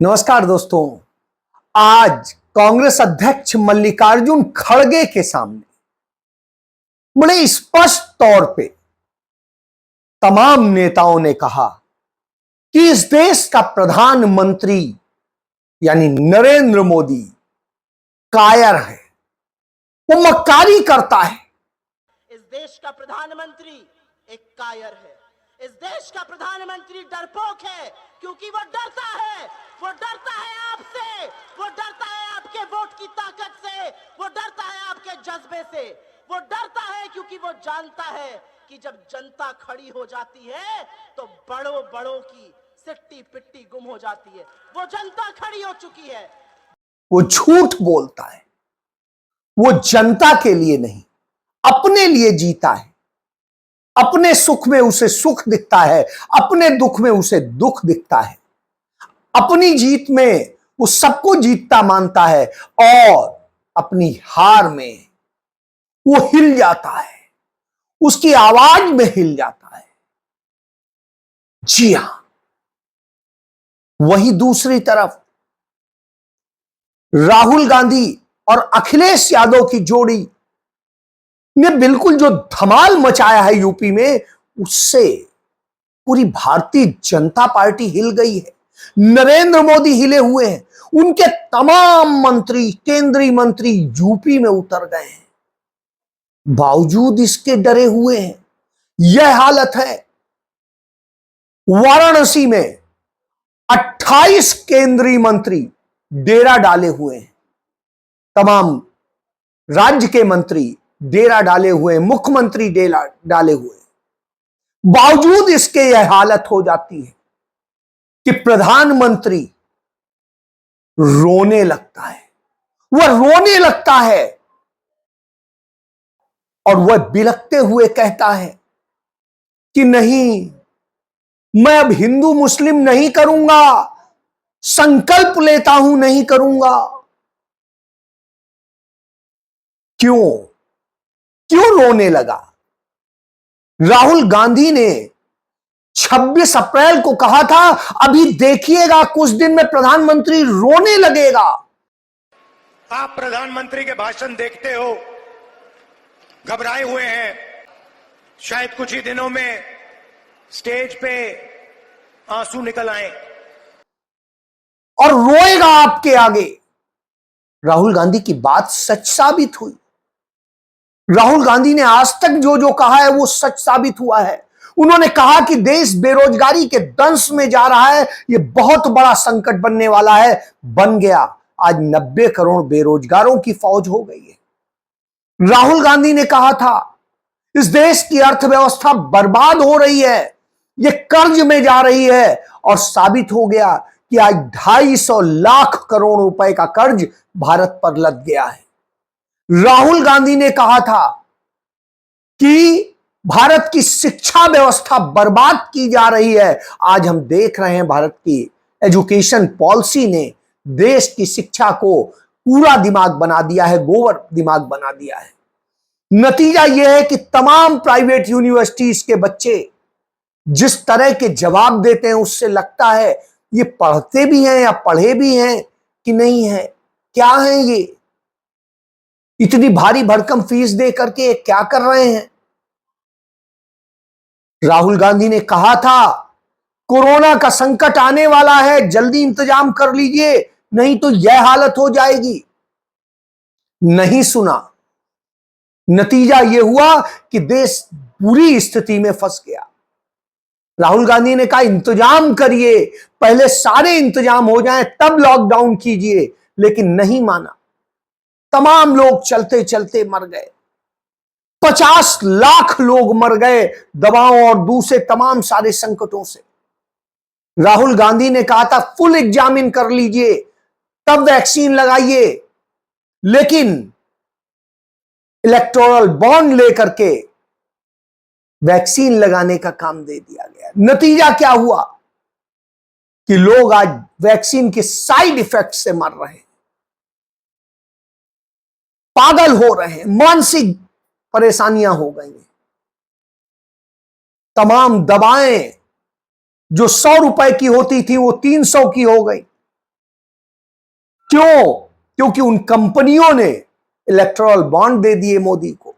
नमस्कार दोस्तों। आज कांग्रेस अध्यक्ष मल्लिकार्जुन खड़गे के सामने बड़े स्पष्ट तौर पे तमाम नेताओं ने कहा कि इस देश का प्रधानमंत्री यानी नरेंद्र मोदी कायर है, वो मक्कारी करता है। इस देश का प्रधानमंत्री एक कायर है। इस देश का प्रधानमंत्री डरपोक है, क्योंकि वो डरता है। वो डरता है आपसे, वो डरता है आपके वोट की ताकत से, वो डरता है आपके जज्बे से। वो डरता है क्योंकि वो जानता है कि जब जनता खड़ी हो जाती है तो बड़ों बड़ों की सिट्टी पिट्टी गुम हो जाती है। वो जनता खड़ी हो चुकी है। वो झूठ बोलता है, वो जनता के लिए नहीं अपने लिए जीता है। अपने सुख में उसे सुख दिखता है, अपने दुख में उसे दुख दिखता है। अपनी जीत में वो सबको जीतता मानता है और अपनी हार में वो हिल जाता है, उसकी आवाज में हिल जाता है। जी हां, वही दूसरी तरफ राहुल गांधी और अखिलेश यादव की जोड़ी ने बिल्कुल जो धमाल मचाया है यूपी में, उससे पूरी भारतीय जनता पार्टी हिल गई है। नरेंद्र मोदी हिले हुए हैं, उनके तमाम मंत्री, केंद्रीय मंत्री यूपी में उतर गए हैं, बावजूद इसके डरे हुए हैं। यह हालत है। वाराणसी में 28 केंद्रीय मंत्री डेरा डाले हुए हैं, तमाम राज्य के मंत्री डेरा डाले हुए हैं, मुख्यमंत्री डेरा डाले हुए हैं। बावजूद इसके यह हालत हो जाती है कि प्रधानमंत्री रोने लगता है। वह रोने लगता है और वह बिलखते हुए कहता है कि नहीं, मैं अब हिंदू मुस्लिम नहीं करूंगा, संकल्प लेता हूं नहीं करूंगा। क्यों क्यों रोने लगा? राहुल गांधी ने 26 अप्रैल को कहा था, अभी देखिएगा कुछ दिन में प्रधानमंत्री रोने लगेगा। आप प्रधानमंत्री के भाषण देखते हो, घबराए हुए हैं। शायद कुछ ही दिनों में स्टेज पे आंसू निकल आए और रोएगा आपके आगे। राहुल गांधी की बात सच साबित हुई। राहुल गांधी ने आज तक जो जो कहा है वो सच साबित हुआ है। उन्होंने कहा कि देश बेरोजगारी के दंश में जा रहा है, यह बहुत बड़ा संकट बनने वाला है। बन गया। आज 90 करोड़ बेरोजगारों की फौज हो गई है। राहुल गांधी ने कहा था, इस देश की अर्थव्यवस्था बर्बाद हो रही है, यह कर्ज में जा रही है, और साबित हो गया कि आज 250 लाख करोड़ रुपए का कर्ज भारत पर लद गया है। राहुल गांधी ने कहा था कि भारत की शिक्षा व्यवस्था बर्बाद की जा रही है। आज हम देख रहे हैं भारत की एजुकेशन पॉलिसी ने देश की शिक्षा को पूरा दिमाग बना दिया है, गोबर दिमाग बना दिया है। नतीजा यह है कि तमाम प्राइवेट यूनिवर्सिटीज के बच्चे जिस तरह के जवाब देते हैं, उससे लगता है ये पढ़ते भी हैं या पढ़े भी हैं कि नहीं है। क्या है ये? इतनी भारी भरकम फीस दे करके क्या कर रहे हैं? राहुल गांधी ने कहा था, कोरोना का संकट आने वाला है, जल्दी इंतजाम कर लीजिए, नहीं तो यह हालत हो जाएगी। नहीं सुना। नतीजा यह हुआ कि देश बुरी स्थिति में फंस गया। राहुल गांधी ने कहा, इंतजाम करिए, पहले सारे इंतजाम हो जाएं तब लॉकडाउन कीजिए, लेकिन नहीं माना। तमाम लोग चलते चलते मर गए। 50 लाख लोग मर गए दवाओं और दूसरे तमाम सारे संकटों से। राहुल गांधी ने कहा था, फुल एग्जामिन कर लीजिए तब वैक्सीन लगाइए, लेकिन इलेक्टोरल बॉन्ड लेकर के वैक्सीन लगाने का काम दे दिया गया। नतीजा क्या हुआ कि लोग आज वैक्सीन के साइड इफेक्ट से मर रहे हैं, पागल हो रहे हैं, मानसिक परेशानियां हो गई हैं। तमाम दवाएं जो 100 रुपए की होती थी वो 300 की हो गई। क्यों? क्योंकि उन कंपनियों ने इलेक्टोरल बॉन्ड दे दिए मोदी को,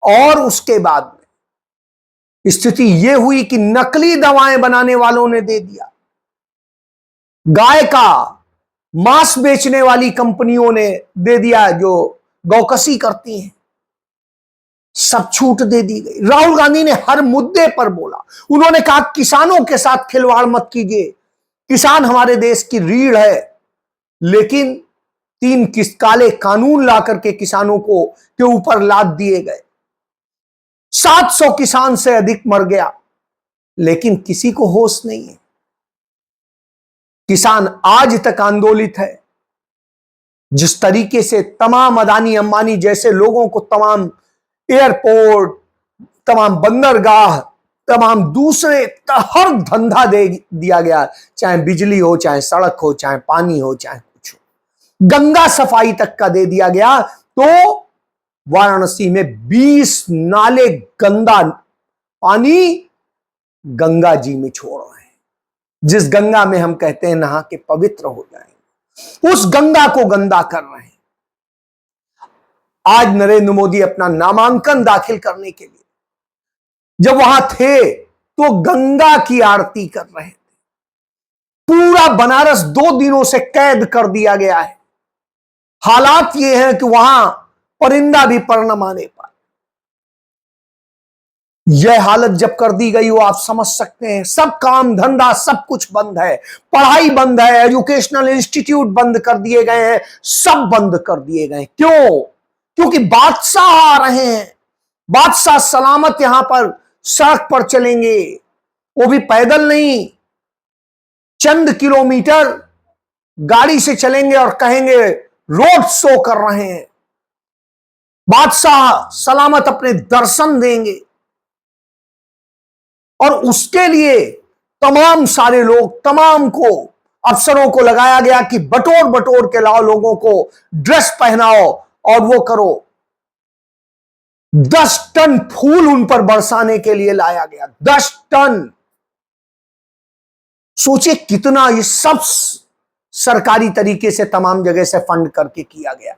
और उसके बाद में स्थिति यह हुई कि नकली दवाएं बनाने वालों ने दे दिया, गाय का मांस बेचने वाली कंपनियों ने दे दिया, जो गौकसी करती हैं, सब छूट दे दी गई। राहुल गांधी ने हर मुद्दे पर बोला। उन्होंने कहा किसानों के साथ खिलवाड़ मत कीजिए, किसान हमारे देश की रीढ़ है, लेकिन 3 काले कानून ला करके किसानों को के ऊपर लाद दिए गए। 700 किसान से अधिक मर गया, लेकिन किसी को होश नहीं है। किसान आज तक आंदोलित है। जिस तरीके से तमाम अदानी अंबानी जैसे लोगों को तमाम एयरपोर्ट, तमाम बंदरगाह, तमाम दूसरे हर धंधा दे दिया गया, चाहे बिजली हो, चाहे सड़क हो, चाहे पानी हो, चाहे कुछ हो, गंगा सफाई तक का दे दिया गया। तो वाराणसी में 20 नाले गंदा पानी गंगा जी में छोड़ रहे हैं, जिस गंगा में हम कहते हैं नहा के पवित्र हो जाएंगे, उस गंगा को गंदा कर रहे हैं। आज नरेंद्र मोदी अपना नामांकन दाखिल करने के लिए जब वहां थे तो गंगा की आरती कर रहे थे। पूरा बनारस 2 दिनों से कैद कर दिया गया है। हालात यह है कि वहां परिंदा भी पर न माने पाए। यह हालत जब कर दी गई हो, आप समझ सकते हैं, सब काम धंधा सब कुछ बंद है, पढ़ाई बंद है, एजुकेशनल इंस्टीट्यूट बंद कर दिए गए हैं, सब बंद कर दिए गए। क्यों? क्योंकि बादशाह आ रहे हैं। बादशाह सलामत यहां पर सड़क पर चलेंगे, वो भी पैदल नहीं, चंद किलोमीटर गाड़ी से चलेंगे और कहेंगे रोड शो कर रहे हैं। बादशाह सलामत अपने दर्शन देंगे, और उसके लिए तमाम सारे लोग, तमाम को, अफसरों को लगाया गया कि बटोर बटोर के लाओ, लोगों को ड्रेस पहनाओ और वो करो। 10 टन फूल उन पर बरसाने के लिए लाया गया, 10 टन। सोचिए कितना, ये सब सरकारी तरीके से तमाम जगह से फंड करके किया गया।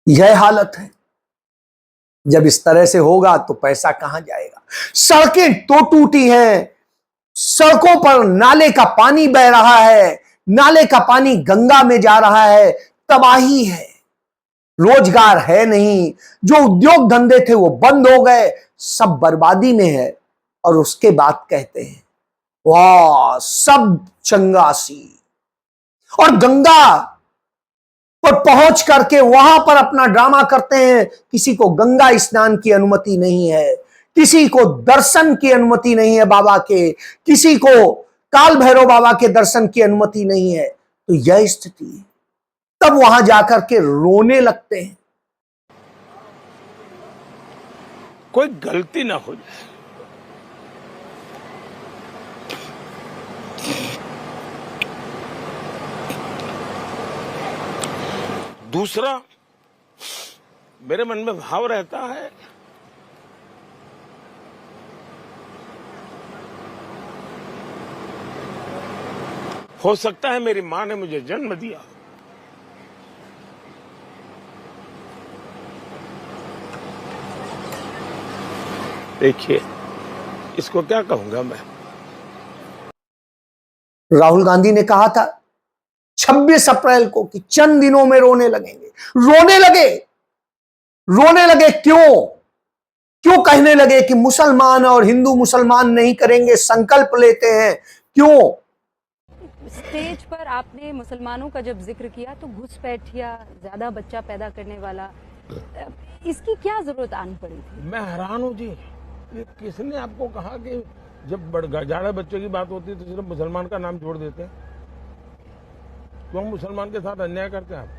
यह हालत है। जब इस तरह से होगा तो पैसा कहां जाएगा? सड़कें तो टूटी हैं, सड़कों पर नाले का पानी बह रहा है, नाले का पानी गंगा में जा रहा है, तबाही है, रोजगार है नहीं, जो उद्योग धंधे थे वो बंद हो गए, सब बर्बादी में है। और उसके बाद कहते हैं वाह सब चंगासी, और गंगा पर पहुंच करके वहां पर अपना ड्रामा करते हैं। किसी को गंगा स्नान की अनुमति नहीं है, किसी को दर्शन की अनुमति नहीं है बाबा के, किसी को काल भैरव बाबा के दर्शन की अनुमति नहीं है। तो यह स्थिति है। तब वहां जाकर के रोने लगते हैं। कोई गलती ना हो जाए, दूसरा मेरे मन में भाव रहता है हो सकता है मेरी मां ने मुझे जन्म दिया, देखिए इसको क्या कहूंगा मैं। राहुल गांधी ने कहा था 26 अप्रैल को कि चंद दिनों में रोने लगेंगे। रोने लगे क्यों कहने लगे कि मुसलमान और हिंदू मुसलमान नहीं करेंगे, संकल्प लेते हैं? क्यों? स्टेज पर आपने मुसलमानों का जब जिक्र किया तो घुसपैठिया, ज्यादा बच्चा पैदा करने वाला, इसकी क्या जरूरत आनी पड़ी थी? मैं हैरान हूं जी, ये किसने आपको कहा कि जब ज्यादा बच्चों की बात होती है तो सिर्फ मुसलमान का नाम जोड़ देते हैं? क्यों मुसलमान के साथ अन्याय करते हैं आप?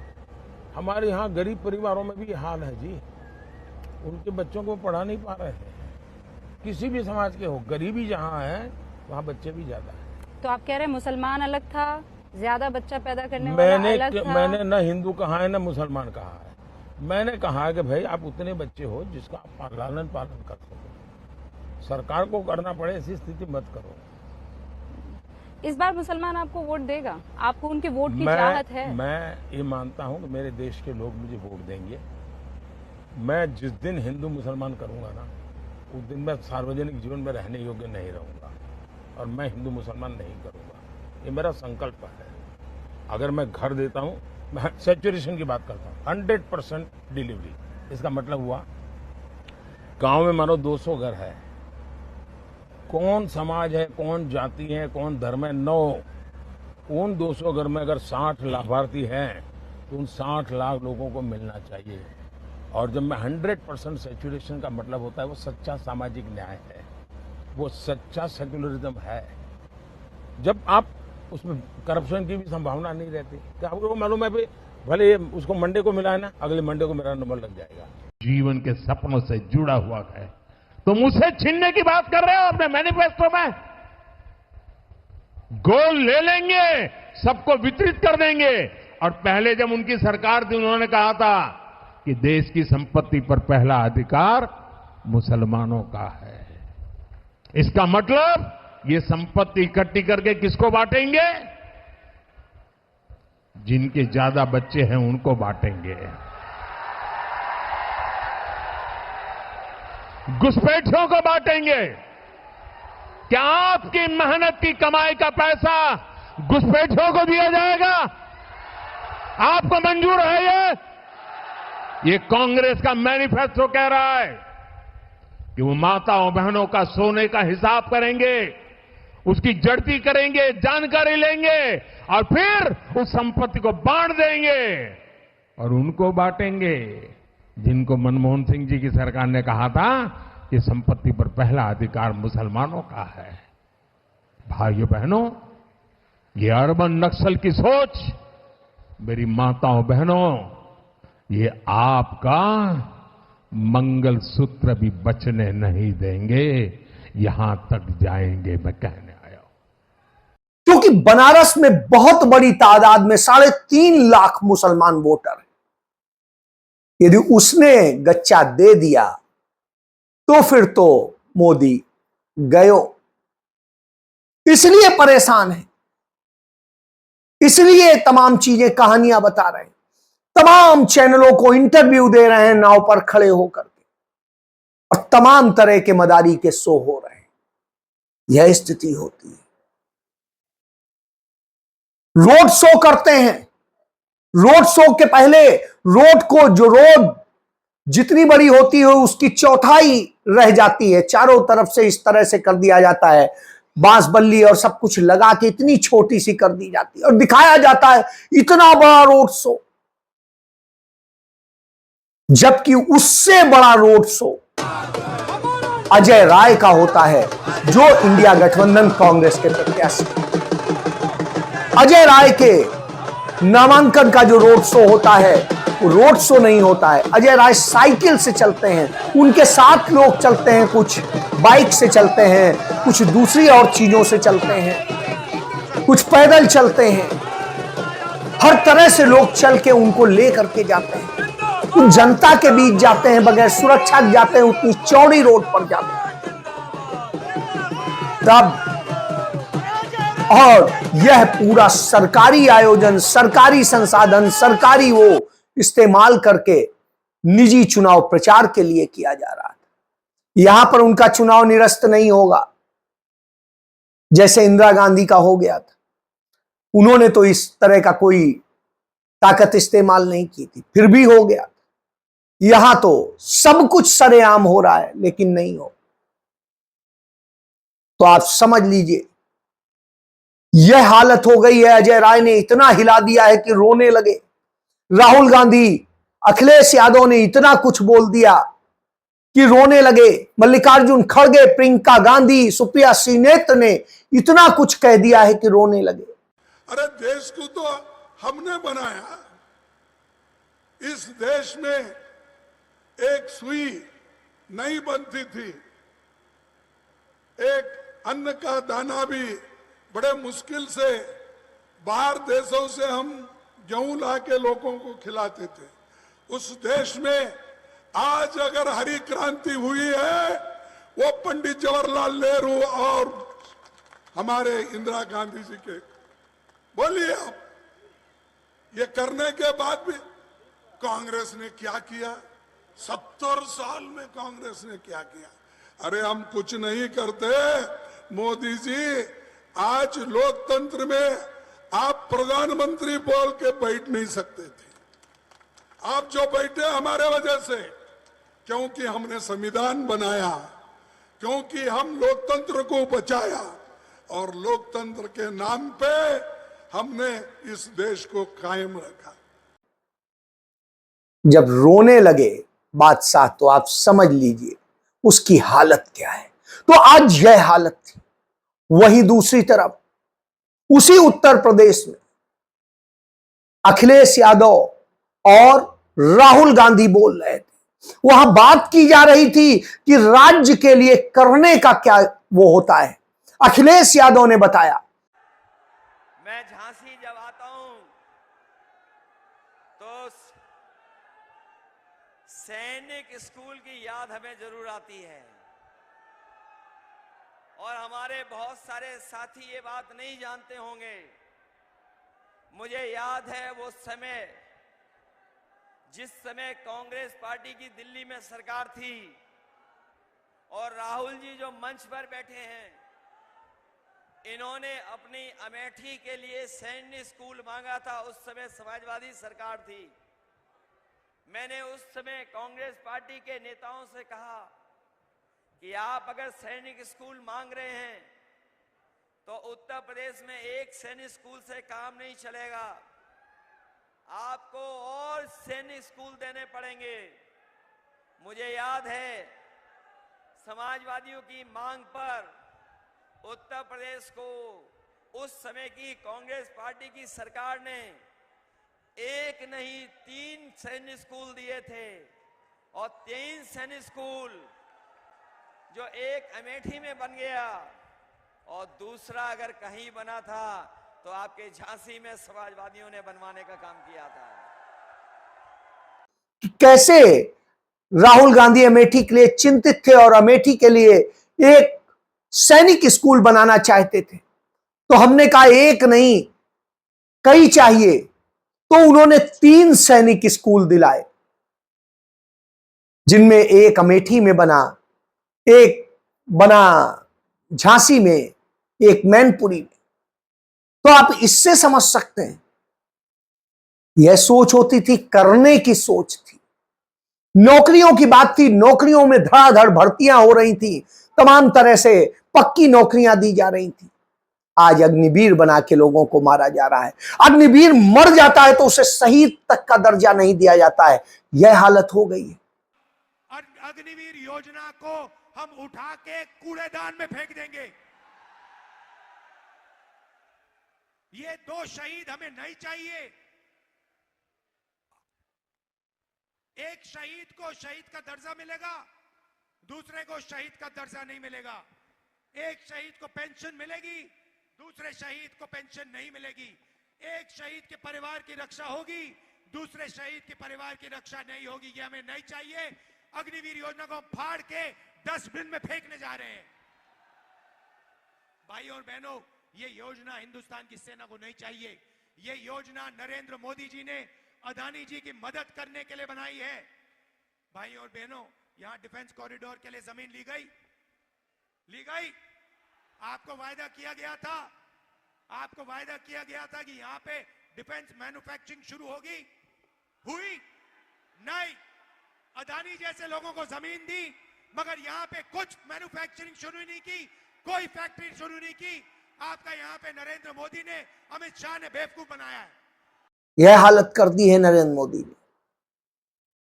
हमारे यहाँ गरीब परिवारों में भी ये हाल है जी, उनके बच्चों को पढ़ा नहीं पा रहे हैं। किसी भी समाज के हो, गरीबी जहाँ है वहाँ बच्चे भी ज्यादा है। तो आप कह रहे हैं मुसलमान अलग था, ज्यादा बच्चा पैदा करने वाला अलग था? मैंने न हिंदू कहा है न मुसलमान कहा है। मैंने कहा है कि भाई आप उतने बच्चे हो जिसका आप लालन पालन कर सको, सरकार को करना पड़े ऐसी स्थिति मत करो। इस बार मुसलमान आपको वोट देगा? आपको उनके वोट की चाहत है? मैं ये मानता हूं कि मेरे देश के लोग मुझे वोट देंगे। मैं जिस दिन हिंदू मुसलमान करूंगा ना, उस दिन मैं सार्वजनिक जीवन में रहने योग्य नहीं रहूंगा और मैं हिंदू मुसलमान नहीं करूंगा। ये मेरा संकल्प है। अगर मैं घर देता हूं, मैं सैचुरेशन की बात करता हूं, 100% डिलीवरी। इसका मतलब हुआ गांव में मानो 200 घर है, कौन समाज है, कौन जाति है, कौन धर्म है, 9। उन 200 घर में अगर 60 लाभार्थी हैं तो उन 60 लाख लोगों को मिलना चाहिए। और जब मैं 100% सैचुरेशन का मतलब होता है वो सच्चा सामाजिक न्याय है, वो सच्चा सेक्युलरिज्म है। जब आप उसमें करप्शन की भी संभावना नहीं रहती कि आपको मालूम है भले उसको मंडे को मिला है ना, अगले मंडे को मेरा नंबर लग जाएगा। जीवन के सपनों से जुड़ा हुआ है, तुम उसे छीनने की बात कर रहे हो अपने मैनिफेस्टो में। गोल ले लेंगे, सबको वितरित कर देंगे। और पहले जब उनकी सरकार थी उन्होंने कहा था कि देश की संपत्ति पर पहला अधिकार मुसलमानों का है। इसका मतलब ये संपत्ति इकट्ठी करके किसको बांटेंगे? जिनके ज्यादा बच्चे हैं उनको बांटेंगे। घुसपैठियों को बांटेंगे। क्या आपकी मेहनत की कमाई का पैसा घुसपैठियों को दिया जाएगा? आपको मंजूर है ये कांग्रेस का मैनिफेस्टो कह रहा है कि वो माताओं बहनों का सोने का हिसाब करेंगे, उसकी जड़ती करेंगे, जानकारी लेंगे और फिर उस संपत्ति को बांट देंगे। और उनको बांटेंगे जिनको मनमोहन सिंह जी की सरकार ने कहा था कि संपत्ति पर पहला अधिकार मुसलमानों का है। भाइयों बहनों, ये अर्बन नक्सल की सोच, मेरी माताओं बहनों, ये आपका मंगलसूत्र भी बचने नहीं देंगे, यहां तक जाएंगे, मैं कहने आया हूं। क्योंकि बनारस में बहुत बड़ी तादाद में 3.5 लाख मुसलमान वोटर हैं। यदि उसने गच्चा दे दिया तो फिर तो मोदी गयो। इसलिए परेशान है, इसलिए तमाम चीजें, कहानियां बता रहे हैं, तमाम चैनलों को इंटरव्यू दे रहे हैं नाव पर खड़े होकर के, और तमाम तरह के मदारी के शो हो रहे हैं। यह स्थिति होती है। रोड शो करते हैं, रोड शो के पहले रोड को, जो रोड जितनी बड़ी होती है उसकी चौथाई रह जाती है, चारों तरफ से इस तरह से कर दिया जाता है, बांस बल्ली और सब कुछ लगा के इतनी छोटी सी कर दी जाती है और दिखाया जाता है इतना बड़ा रोड शो। जबकि उससे बड़ा रोड शो अजय राय का होता है, जो इंडिया गठबंधन कांग्रेस के प्रत्याशी। अजय राय के नामांकन का जो रोड शो होता है वो रोड शो नहीं होता है। अजय राय साइकिल से चलते हैं, उनके साथ लोग चलते हैं, कुछ बाइक से चलते हैं, कुछ दूसरी और चीजों से चलते हैं, कुछ पैदल चलते हैं। हर तरह से लोग चल के उनको ले करके जाते हैं, कुछ जनता के बीच जाते हैं, बगैर सुरक्षा के जाते हैं, उतनी चौड़ी रोड पर जाते हैं। तब और यह पूरा सरकारी आयोजन, सरकारी संसाधन, सरकारी वो इस्तेमाल करके निजी चुनाव प्रचार के लिए किया जा रहा था। यहां पर उनका चुनाव निरस्त नहीं होगा, जैसे इंदिरा गांधी का हो गया था। उन्होंने तो इस तरह का कोई ताकत इस्तेमाल नहीं की थी, फिर भी हो गया। यहां तो सब कुछ सरेआम हो रहा है, लेकिन नहीं हो। तो आप समझ लीजिए, यह हालत हो गई है। अजय राय ने इतना हिला दिया है कि रोने लगे। राहुल गांधी, अखिलेश यादव ने इतना कुछ बोल दिया कि रोने लगे। मल्लिकार्जुन खड़गे, प्रियंका गांधी, सुप्रिया श्रीनेत्र ने इतना कुछ कह दिया है कि रोने लगे। अरे देश को तो हमने बनाया। इस देश में एक सुई नहीं बनती थी, एक अन्न का दाना भी बड़े मुश्किल से बाहर देशों से हम गेहूं ला के लोगों को खिलाते थे। उस देश में आज अगर हरी क्रांति हुई है, वो पंडित जवाहरलाल नेहरू और हमारे इंदिरा गांधी जी के। बोलिए आप, ये करने के बाद भी कांग्रेस ने क्या किया? 70 साल में कांग्रेस ने क्या किया? अरे हम कुछ नहीं करते मोदी जी। आज लोकतंत्र में आप प्रधानमंत्री बोल के बैठ नहीं सकते थे। आप जो बैठे हमारे वजह से, क्योंकि हमने संविधान बनाया, क्योंकि हम लोकतंत्र को बचाया और लोकतंत्र के नाम पे हमने इस देश को कायम रखा। जब रोने लगे बादशाह तो आप समझ लीजिए उसकी हालत क्या है। तो आज यह हालत थी। वही दूसरी तरफ उसी उत्तर प्रदेश में अखिलेश यादव और राहुल गांधी बोल रहे थे। वहां बात की जा रही थी कि राज्य के लिए करने का क्या वो होता है। अखिलेश यादव ने बताया, मैं झांसी जब आता हूं तो सैनिक स्कूल की याद हमें जरूर आती है और हमारे बहुत सारे साथी ये बात नहीं जानते होंगे। मुझे याद है वो समय जिस समय कांग्रेस पार्टी की दिल्ली में सरकार थी और राहुल जी जो मंच पर बैठे हैं, इन्होंने अपनी अमेठी के लिए सैन्य स्कूल मांगा था। उस समय समाजवादी सरकार थी। मैंने उस समय कांग्रेस पार्टी के नेताओं से कहा कि आप अगर सैनिक स्कूल मांग रहे हैं तो उत्तर प्रदेश में एक सैनिक स्कूल से काम नहीं चलेगा, आपको और सैनिक स्कूल देने पड़ेंगे। मुझे याद है समाजवादियों की मांग पर उत्तर प्रदेश को उस समय की कांग्रेस पार्टी की सरकार ने एक नहीं 3 सैनिक स्कूल दिए थे और 3 सैनिक स्कूल जो एक अमेठी में बन गया और दूसरा अगर कहीं बना था तो आपके झांसी में समाजवादियों ने बनवाने का काम किया था। कैसे राहुल गांधी अमेठी के लिए चिंतित थे और अमेठी के लिए एक सैनिक स्कूल बनाना चाहते थे। तो हमने कहा एक नहीं कई चाहिए, तो उन्होंने 3 सैनिक स्कूल दिलाए, जिनमें एक अमेठी में बना, एक बना झांसी में, एक मैनपुरी में। तो आप इससे समझ सकते हैं यह सोच होती थी, करने की सोच थी। नौकरियों की बात थी, नौकरियों में धड़ाधड़ भर्तियां हो रही थी, तमाम तरह से पक्की नौकरियां दी जा रही थी। आज अग्निवीर बना के लोगों को मारा जा रहा है। अग्निवीर मर जाता है तो उसे शहीद तक का दर्जा नहीं दिया जाता है। यह हालत हो गई है। अग्निवीर योजना को हम उठा के कूड़ेदान में फेंक देंगे। ये 2 शहीद हमें नहीं चाहिए। एक शहीद को शहीद का दर्जा मिलेगा, दूसरे को शहीद का दर्जा नहीं मिलेगा। एक शहीद को पेंशन मिलेगी, दूसरे शहीद को पेंशन नहीं मिलेगी। एक शहीद के परिवार की रक्षा होगी, दूसरे शहीद के परिवार की रक्षा नहीं होगी। ये हमें नहीं चाहिए। अग्निवीर योजना को फाड़ के डस्टबिन में फेंकने जा रहे हैं। भाई और बहनों, ये योजना हिंदुस्तान की सेना को नहीं चाहिए। ये योजना नरेंद्र मोदी जी ने अदानी जी की मदद करने के लिए बनाई है। भाई और बहनों, यहां डिफेंस कॉरिडोर के लिए जमीन ली गई। आपको वायदा किया गया था कि यहां पे डिफेंस मैन्युफैक्चरिंग शुरू होगी, हुई नहीं। अदानी जैसे लोगों को जमीन दी, मगर यहां पे कुछ मैन्युफैक्चरिंग शुरू नहीं की, कोई फैक्ट्री शुरू नहीं की। आपका यहां पे नरेंद्र मोदी ने, अमित शाह ने बेवकूफ बनाया है। यह हालत कर दी है नरेंद्र मोदी ने।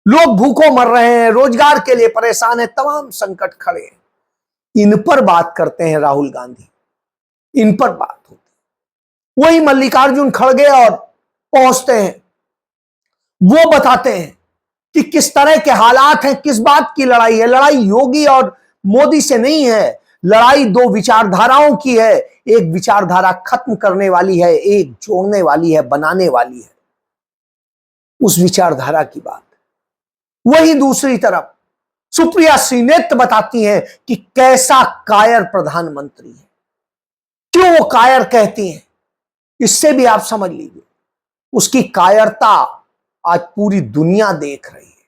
लोग भूखों मर रहे हैं, रोजगार के लिए परेशान है, तमाम संकट खड़े हैं। इन पर बात करते हैं राहुल गांधी, इन पर बात होती है। वही मल्लिकार्जुन खड़गे और पहुंचते हैं, वो बताते हैं कि किस तरह के हालात हैं, किस बात की लड़ाई है। लड़ाई योगी और मोदी से नहीं है, लड़ाई 2 विचारधाराओं की है। एक विचारधारा खत्म करने वाली है, एक जोड़ने वाली है, बनाने वाली है। उस विचारधारा की बात। वही दूसरी तरफ सुप्रिया श्रीनेत्र बताती हैं कि कैसा कायर प्रधानमंत्री है। क्यों वो कायर कहती हैं, इससे भी आप समझ लीजिए। उसकी कायरता आज पूरी दुनिया देख रही है।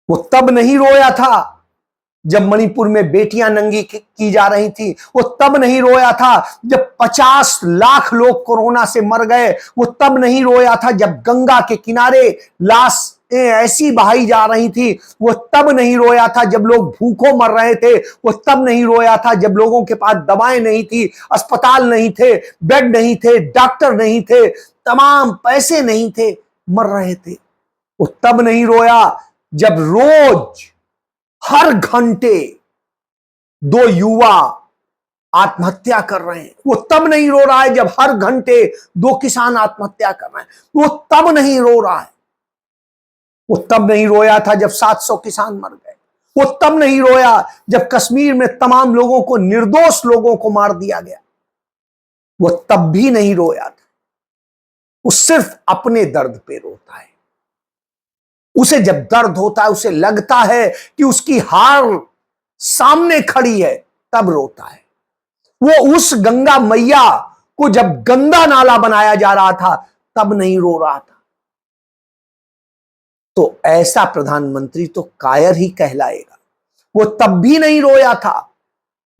वो तब नहीं रोया था जब मणिपुर में बेटियां नंगी की जा रही थी, वो तब नहीं रोया था जब 50 लाख लोग कोरोना से मर गए, वो तब नहीं रोया था जब गंगा के किनारे लाश ऐसी बहाई जा रही थी, वो तब नहीं रोया था जब लोग भूखों मर रहे थे, वो तब नहीं रोया था जब लोगों के पास दवाएं नहीं थी, अस्पताल नहीं थे, बेड नहीं थे, डॉक्टर नहीं थे, तमाम पैसे नहीं थे, मर रहे थे। वो तब नहीं रोया जब रोज हर घंटे 2 युवा आत्महत्या कर रहे हैं। वो तब नहीं रो रहा है जब हर घंटे 2 किसान आत्महत्या कर रहे हैं। वो तब नहीं रो रहा है। वो तब नहीं रोया था जब 700 किसान मर गए। वो तब नहीं रोया जब कश्मीर में तमाम लोगों को, निर्दोष लोगों को मार दिया गया। वो तब भी नहीं रोया था। वो सिर्फ अपने दर्द पे रोता है। उसे जब दर्द होता है, उसे लगता है कि उसकी हार सामने खड़ी है, तब रोता है। वो उस गंगा मैया को जब गंदा नाला बनाया जा रहा था, तब नहीं रो रहा था। तो ऐसा प्रधानमंत्री तो कायर ही कहलाएगा। वो तब भी नहीं रोया था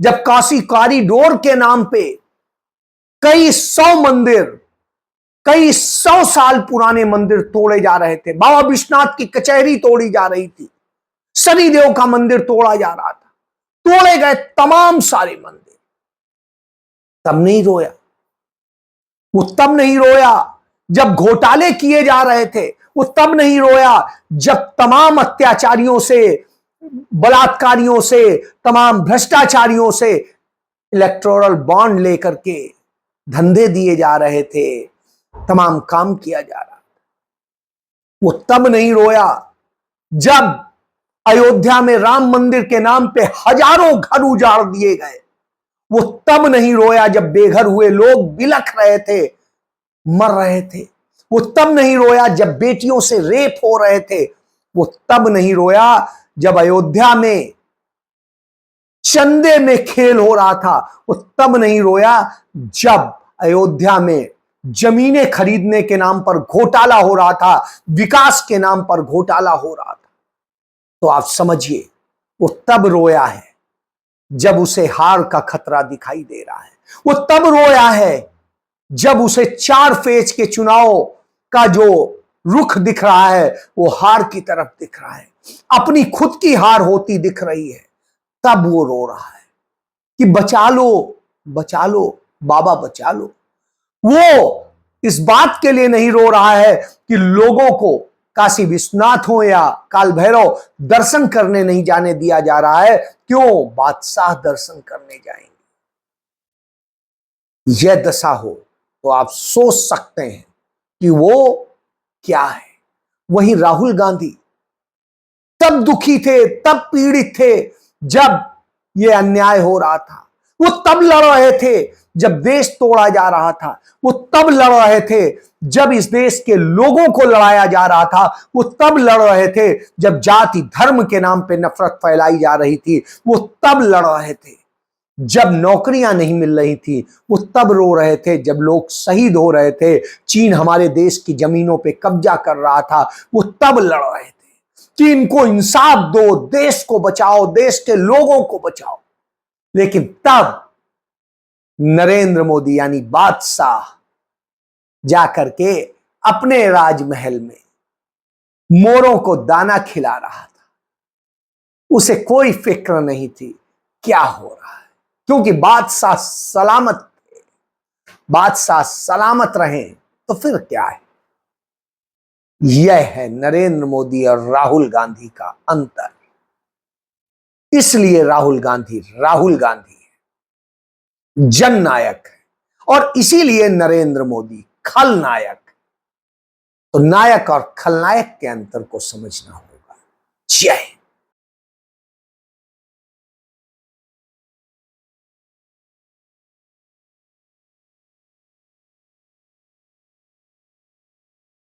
जब काशी कॉरिडोर के नाम पे कई 100 मंदिर, कई 100 साल पुराने मंदिर तोड़े जा रहे थे। बाबा विश्वनाथ की कचहरी तोड़ी जा रही थी, शनिदेव का मंदिर तोड़ा जा रहा था, तोड़े गए तमाम सारे मंदिर। तब नहीं रोया। वो तब नहीं रोया जब घोटाले किए जा रहे थे। वो तब नहीं रोया जब तमाम अत्याचारियों से, बलात्कारियों से, तमाम भ्रष्टाचारियों से इलेक्टोरल बॉन्ड लेकर के धंधे दिए जा रहे थे, तमाम काम किया जा रहा था। वो तब नहीं रोया जब अयोध्या में राम मंदिर के नाम पे हजारों घर उजाड़ दिए गए। वो तब नहीं रोया जब बेघर हुए लोग बिलख रहे थे, मर रहे थे। वो तब नहीं रोया जब बेटियों से रेप हो रहे थे। वो तब नहीं रोया जब अयोध्या में चंदे में खेल हो रहा था। वो तब नहीं रोया जब अयोध्या में जमीनें खरीदने के नाम पर घोटाला हो रहा था, विकास के नाम पर घोटाला हो रहा था। तो आप समझिए, वो तब रोया है जब उसे हार का खतरा दिखाई दे रहा है। वो तब रोया है जब उसे 4 फेज के चुनाव का जो रुख दिख रहा है, वो हार की तरफ दिख रहा है, अपनी खुद की हार होती दिख रही है। तब वो रो रहा है कि बचा लो, बचा लो बाबा, बचा लो। वो इस बात के लिए नहीं रो रहा है कि लोगों को काशी विश्वनाथ हो या काल भैरव दर्शन करने नहीं जाने दिया जा रहा है। क्यों? बादशाह दर्शन करने जाएंगे। यह दशा हो तो आप सोच सकते हैं कि वो क्या है। वहीं राहुल गांधी तब दुखी थे, तब पीड़ित थे जब यह अन्याय हो रहा था। वो तब लड़ रहे थे जब देश तोड़ा जा रहा था। वो तब लड़ रहे थे जब इस देश के लोगों को लड़ाया जा रहा था। वो तब लड़ रहे थे जब जाति धर्म के नाम पे नफरत फैलाई जा रही थी। वो तब लड़ रहे थे जब नौकरियां नहीं मिल रही थी। वो तब रो रहे थे जब लोग शहीद हो रहे थे, चीन हमारे देश की जमीनों पे कब्जा कर रहा था। वो तब लड़ रहे थे कि इनको इंसाफ दो, देश को बचाओ, देश के लोगों को बचाओ। लेकिन तब नरेंद्र मोदी यानी बादशाह जाकर के अपने राजमहल में मोरों को दाना खिला रहा था। उसे कोई फिक्र नहीं थी क्या हो रहा है, क्योंकि बादशाह सलामत थे। बादशाह सलामत रहें तो फिर क्या है। यह है नरेंद्र मोदी और राहुल गांधी का अंतर। इसलिए राहुल गांधी है, जननायक है, और इसीलिए नरेंद्र मोदी खलनायक। तो नायक और खलनायक के अंतर को समझना होगा। जय